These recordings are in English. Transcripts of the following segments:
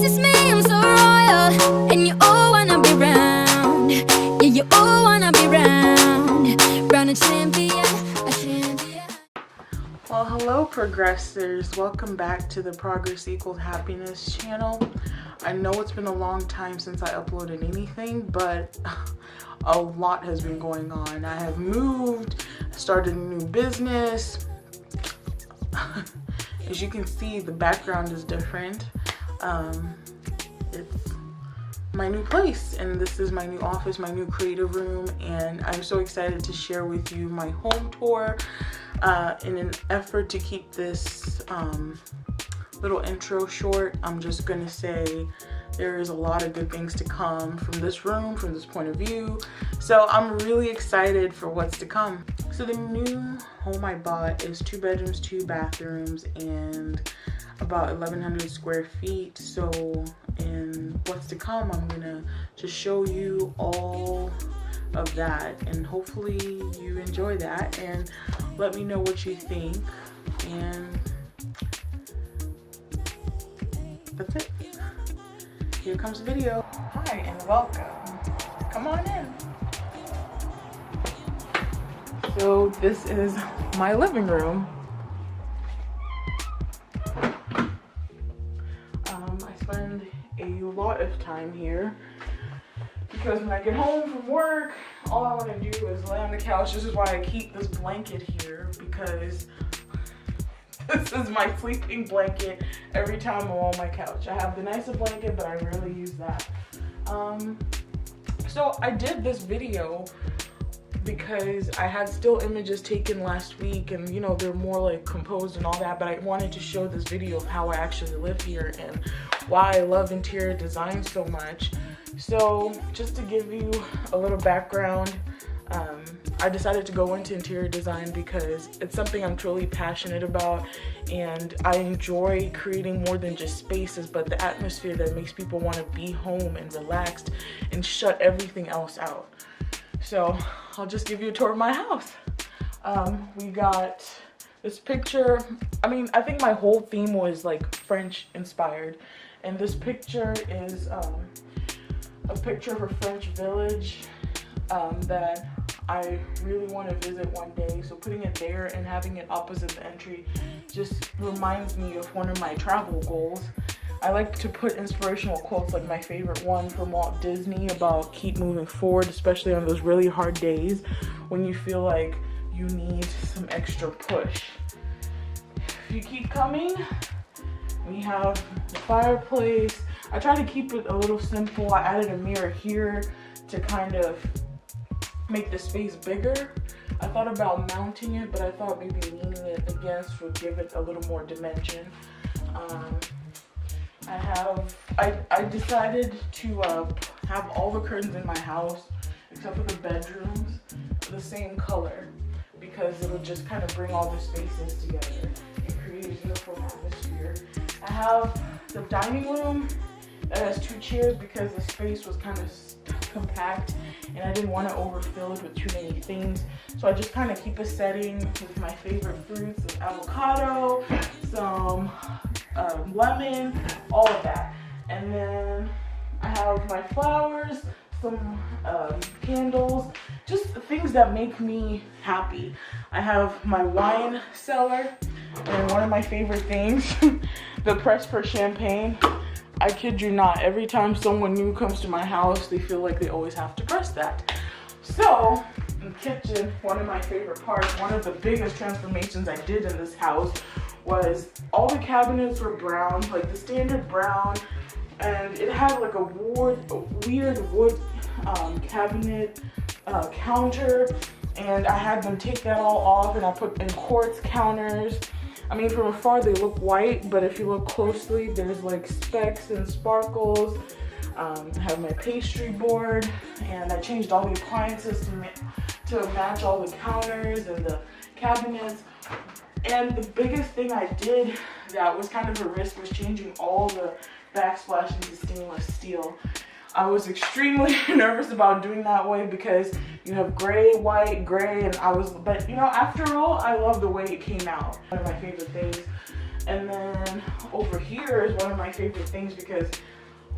it's me, I'm so royal, and you all wanna be round. Yeah, you all wanna be round a champion, a champion. Well, hello Progressors, welcome back to the Progress Equals Happiness channel. I know it's been a long time since I uploaded anything, but a lot has been going on. I have moved, started a new business. As you can see, the background is different. It's my new place, and this is my new office, my new creative room, and I'm so excited to share with you my home tour. In an effort to keep this little intro short, I'm just gonna say there is a lot of good things to come from this room, from this point of view. So I'm really excited for what's to come. So the new home I bought is 2 bedrooms, 2 bathrooms, and about 1,100 square feet. So in what's to come, I'm gonna just show you all of that, and hopefully you enjoy that and let me know what you think. And that's it. Here comes the video. Hi and welcome. Come on in. So this is my living room. I spend a lot of time here because when I get home from work, all I want to do is lay on the couch. This is why I keep this blanket here, because this is my sleeping blanket every time I'm on my couch. I have the nicer blanket, but I rarely use that. So I did this video because I had still images taken last week, and you know, they're more like composed and all that, but I wanted to show this video of how I actually live here and why I love interior design so much. So just to give you a little background, I decided to go into interior design because it's something I'm truly passionate about, and I enjoy creating more than just spaces, but the atmosphere that makes people want to be home and relaxed and shut everything else out. So I'll just give you a tour of my house. We got this picture. I mean, I think my whole theme was like French inspired, and this picture is a picture of a French village that I really want to visit one day. So putting it there and having it opposite the entry just reminds me of one of my travel goals. I like to put inspirational quotes, like my favorite one from Walt Disney about keep moving forward, especially on those really hard days when you feel like you need some extra push. If you keep coming, we have the fireplace. I try to keep it a little simple. I added a mirror here to kind of make the space bigger. I thought about mounting it, but I thought maybe leaning it against would give it a little more dimension. I decided to have all the curtains in my house, except for the bedrooms, the same color, because it would just kind of bring all the spaces together and create a beautiful atmosphere. I have the dining room that has 2 chairs because the space was kind of compact and I didn't want to overfill it with too many things. So I just kind of keep a setting with my favorite fruits, some avocado, some lemon, all of that. And then I have my flowers, some candles, just things that make me happy. I have my wine cellar, and one of my favorite things, the press for champagne. I kid you not, every time someone new comes to my house, they feel like they always have to press that. So, in the kitchen, one of my favorite parts, one of the biggest transformations I did in this house was all the cabinets were brown, like the standard brown, and it had like a weird wood cabinet counter, and I had them take that all off, and I put in quartz counters. I mean, from afar they look white, but if you look closely, there's like specks and sparkles. I have my pastry board, and I changed all the appliances to match all the counters and the cabinets. And the biggest thing I did that was kind of a risk was changing all the backsplash into stainless steel. I was extremely nervous about doing that way because you have gray, white, gray, but you know, after all, I love the way it came out. One of my favorite things. And then over here is one of my favorite things, because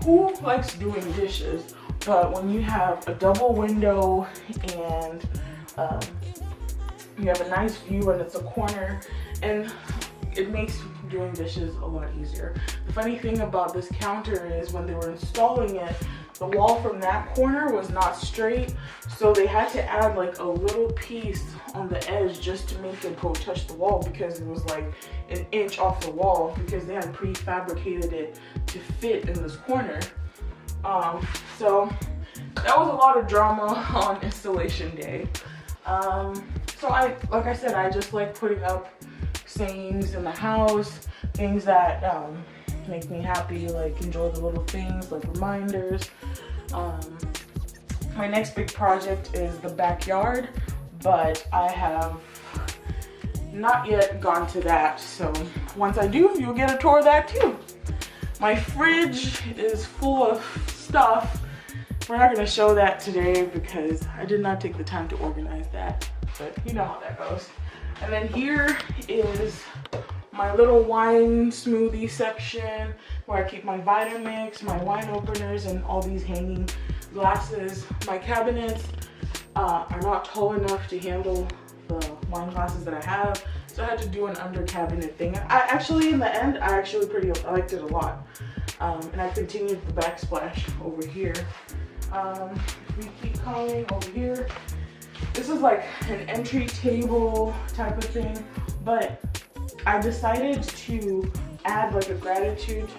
who likes doing dishes? But when you have a double window and you have a nice view and it's a corner, and it makes doing dishes a lot easier. The funny thing about this counter is when they were installing it, the wall from that corner was not straight, so they had to add like a little piece on the edge just to make it go touch the wall, because it was like an inch off the wall, because they had prefabricated it to fit in this corner. So that was a lot of drama on installation day. So like I said, I just like putting up sayings in the house, things that make me happy, like enjoy the little things, like reminders. My next big project is the backyard, but I have not yet gone to that. So once I do, you'll get a tour of that too. My fridge is full of stuff. We're not going to show that today because I did not take the time to organize that, but you know how that goes. And then here is my little wine smoothie section where I keep my Vitamix, my wine openers, and all these hanging glasses. My cabinets are not tall enough to handle the wine glasses that I have, so I had to do an under cabinet thing. I actually, in the end, I liked it a lot. And I continued the backsplash over here. If we keep coming over here, this is like an entry table type of thing, but I decided to add like a gratitude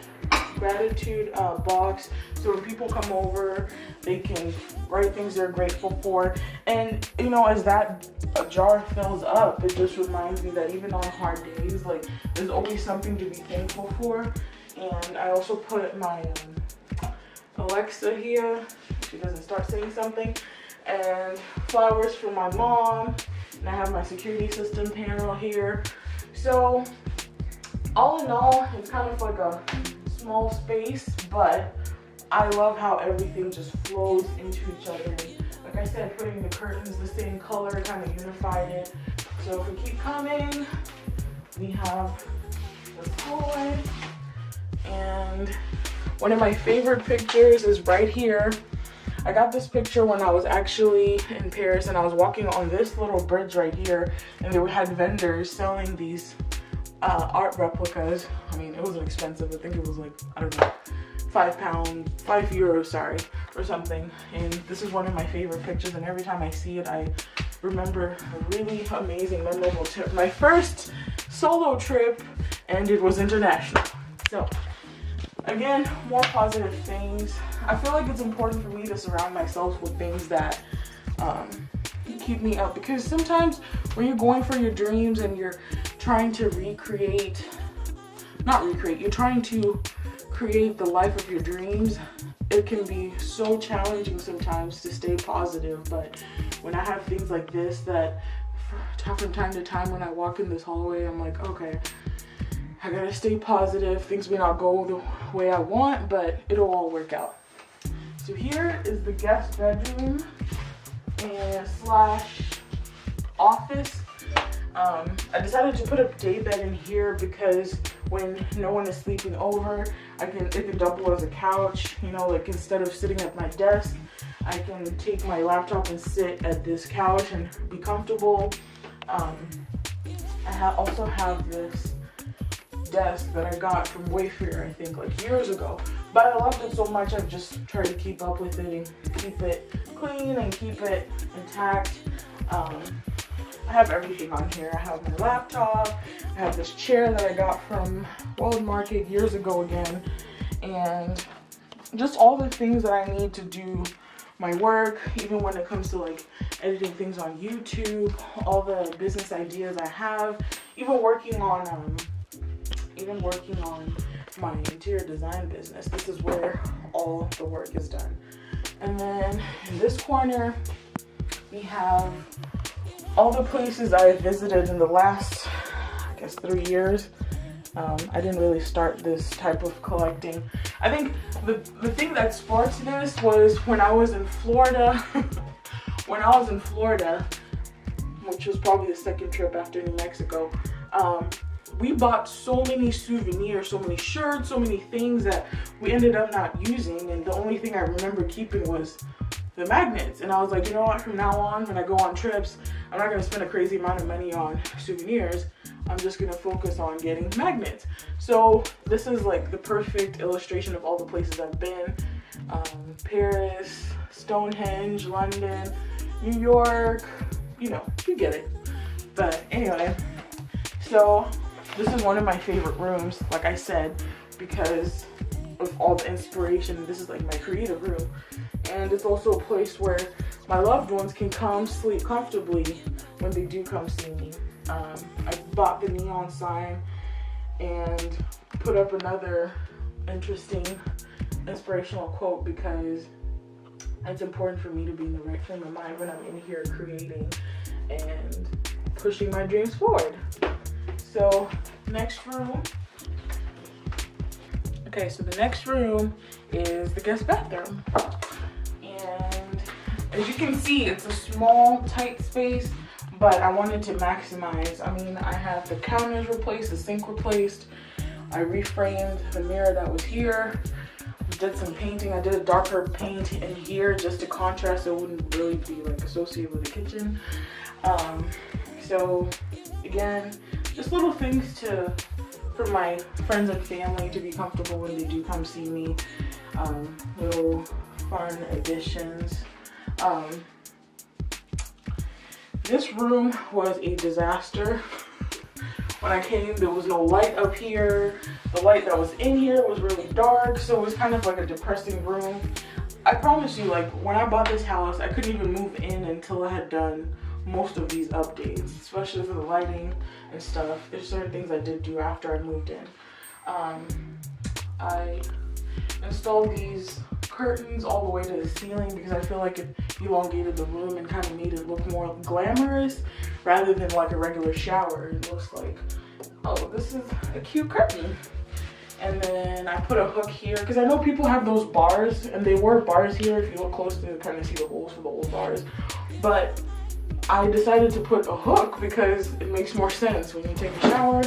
box, so when people come over, they can write things they're grateful for. And you know, as that jar fills up, it just reminds me that even on hard days, like there's always something to be thankful for. And I also put my Alexa here, she doesn't start saying something, and flowers for my mom, and I have my security system panel here. So all in all, it's kind of like a small space, but I love how everything just flows into each other. Like I said, putting the curtains the same color kind of unified it. So if we keep coming, we have this hallway, and one of my favorite pictures is right here. I got this picture when I was actually in Paris, and I was walking on this little bridge right here, and they had vendors selling these art replicas. I mean, it wasn't expensive. I think it was like, I don't know, €5, sorry, or something. And this is one of my favorite pictures, and every time I see it, I remember a really amazing, memorable trip. My first solo trip, and it was international. So again, more positive things. I feel like it's important for me to surround myself with things that keep me up, because sometimes when you're going for your dreams and you're trying to you're trying to create the life of your dreams, it can be so challenging sometimes to stay positive. But when I have things like this that from time to time when I walk in this hallway, I'm like, okay, I gotta stay positive. Things may not go the way I want, but it'll all work out. So here is the guest bedroom and / office. I decided to put a day bed in here because when no one is sleeping over, it can double as a couch. You know, like instead of sitting at my desk, I can take my laptop and sit at this couch and be comfortable. I also have this desk that I got from Wayfair, I think like years ago, but I loved it so much I've just tried to keep up with it and keep it clean and keep it intact. I have everything on here. I have my laptop, I have this chair that I got from World Market years ago again, and just all the things that I need to do my work, even when it comes to like editing things on YouTube, all the business ideas I have, even working on my interior design business. This is where all the work is done. And then in this corner, we have all the places I visited in the last, I guess, 3 years. I didn't really start this type of collecting. I think the thing that sparked this was when I was in Florida. When I was in Florida, which was probably the second trip after New Mexico, we bought so many souvenirs, so many shirts, so many things that we ended up not using, and the only thing I remember keeping was the magnets. And I was like, you know what, from now on when I go on trips, I'm not going to spend a crazy amount of money on souvenirs. I'm just going to focus on getting magnets. So this is like the perfect illustration of all the places I've been. Paris, Stonehenge, London, New York, you know, you get it. But anyway, so this is one of my favorite rooms, like I said, because of all the inspiration. This is like my creative room. And it's also a place where my loved ones can come sleep comfortably when they do come see me. I bought the neon sign and put up another interesting inspirational quote because it's important for me to be in the right frame of mind when I'm in here creating and pushing my dreams forward. So next room. Okay, so the next room is the guest bathroom. And as you can see, it's a small, tight space, but I wanted to maximize. I mean, I have the counters replaced, the sink replaced. I reframed the mirror that was here. Did some painting. I did a darker paint in here just to contrast so it wouldn't really be like associated with the kitchen. So again, just little things for my friends and family to be comfortable when they do come see me. Little fun additions. This room was a disaster. When I came, there was no light up here. The light that was in here was really dark, so it was kind of like a depressing room. I promise you, like, when I bought this house, I couldn't even move in until I had done most of these updates, especially for the lighting and stuff. There's certain things I did do after I moved in. I installed these curtains all the way to the ceiling because I feel like it elongated the room and kind of made it look more glamorous rather than like a regular shower. It looks like, oh, this is a cute curtain. And then I put a hook here because I know people have those bars, and they were bars here. If you look close to kind of see the holes for the old bars. But I decided to put a hook because it makes more sense when you take a shower.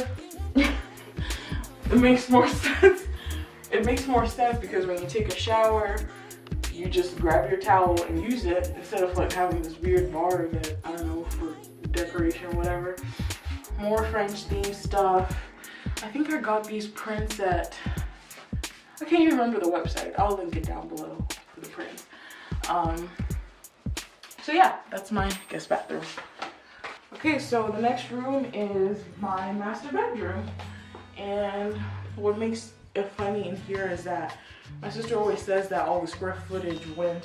It makes more sense. It makes more sense because when you take a shower, you just grab your towel and use it instead of like having this weird bar that, I don't know, for decoration or whatever. More French themed stuff. I think I got these prints at, I can't even remember the website. I'll link it down below for the prints. So yeah, that's my guest bathroom. Okay, so the next room is my master bedroom. And what makes it funny in here is that my sister always says that all the square footage went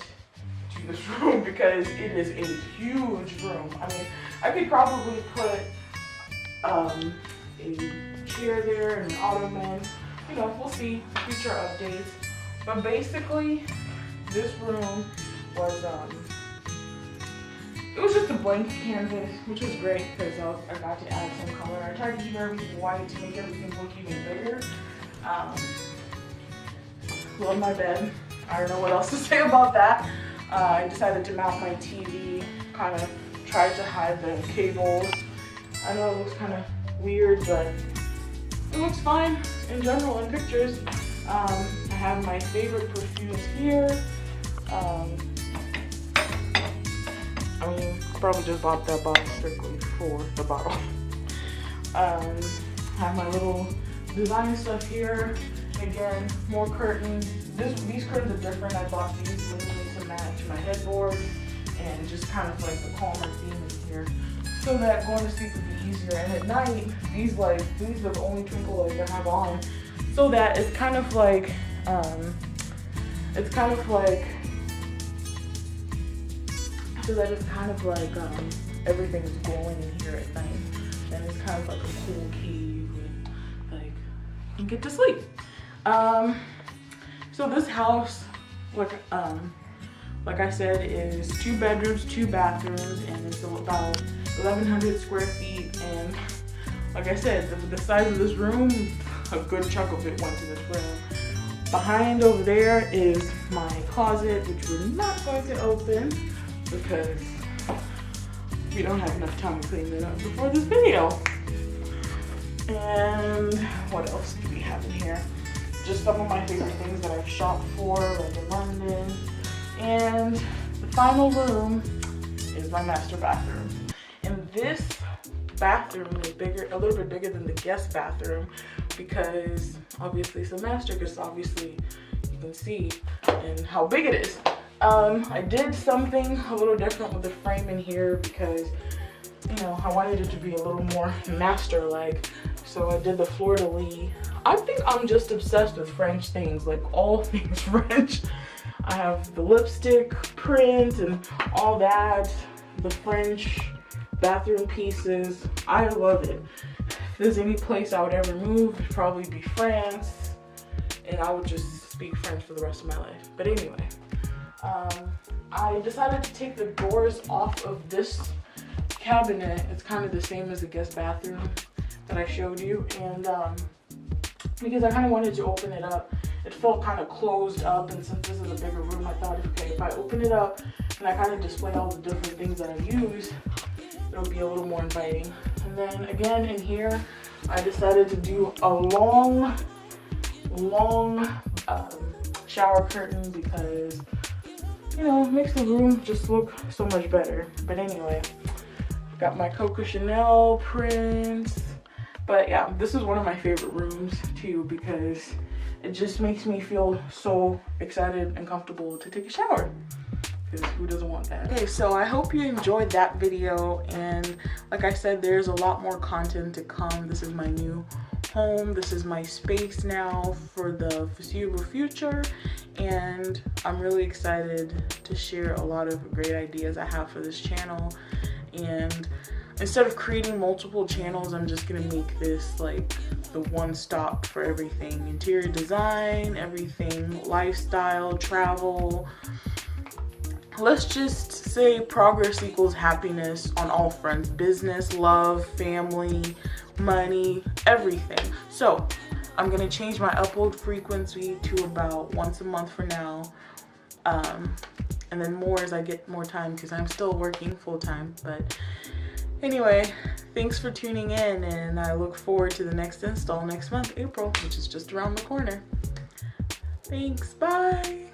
to this room because it is a huge room. I mean, I could probably put a chair there and an ottoman. You know, we'll see future updates. But basically, this room was it was just a blank canvas, which was great because I got to add some color. I tried to keep everything white to make everything look even bigger. Love my bed. I don't know what else to say about that. I decided to mount my TV, kind of tried to hide the cables. I know it looks kind of weird, but it looks fine in general in pictures. I have my favorite perfumes here. I mean, probably just bought that bottle strictly for the bottle. Have my little design stuff here. Again, more curtains. These curtains are different. I bought these literally to match my headboard and just kind of like the calmer theme in here, so that going to sleep would be easier. And at night, these are the only twinkle lights I have on, so that it's kind of like everything's glowing in here at night, and it's kind of like a cool cave and like you can get to sleep. So this house, like I said, is 2 bedrooms, 2 bathrooms, and it's about 1,100 square feet. And like I said, the size of this room, a good chunk of it went to this room. Behind over there is my closet, which we're not going to open because we don't have enough time to clean it up before this video. And what else do we have in here? Just some of my favorite things that I've shopped for, like in London. And the final room is my master bathroom. And this bathroom is bigger, a little bit bigger than the guest bathroom, because obviously it's a master, because obviously you can see and how big it is. I did something a little different with the frame in here because, you know, I wanted it to be a little more master-like. So I did the fleur-de-lis. I think I'm just obsessed with French things, like all things French. I have the lipstick print and all that, the French bathroom pieces. I love it. If there's any place I would ever move, it'd probably be France, and I would just speak French for the rest of my life. But anyway, I decided to take the doors off of this cabinet. It's kind of the same as the guest bathroom that I showed you, and because I kind of wanted to open it up. It felt kind of closed up, and since this is a bigger room, I thought, okay, if I open it up and I kind of display all the different things that I use, it'll be a little more inviting. And then again in here, I decided to do a long shower curtain because, you know, it makes the room just look so much better. But anyway, got my Coco Chanel prints. But yeah, this is one of my favorite rooms too, because it just makes me feel so excited and comfortable to take a shower. Because who doesn't want that? Okay, so I hope you enjoyed that video, and like I said, there's a lot more content to come. This is my new home. This is my space now for the foreseeable future, and I'm really excited to share a lot of great ideas I have for this channel. And instead of creating multiple channels, I'm just gonna make this like the one stop for everything. Interior design, everything, lifestyle, travel. Let's just say progress equals happiness on all fronts. Business, love, family, money, everything. So I'm gonna change my upload frequency to about once a month for now. And then more as I get more time, because I'm still working full-time. But anyway, thanks for tuning in, and I look forward to the next install next month, April, which is just around the corner. Thanks, bye.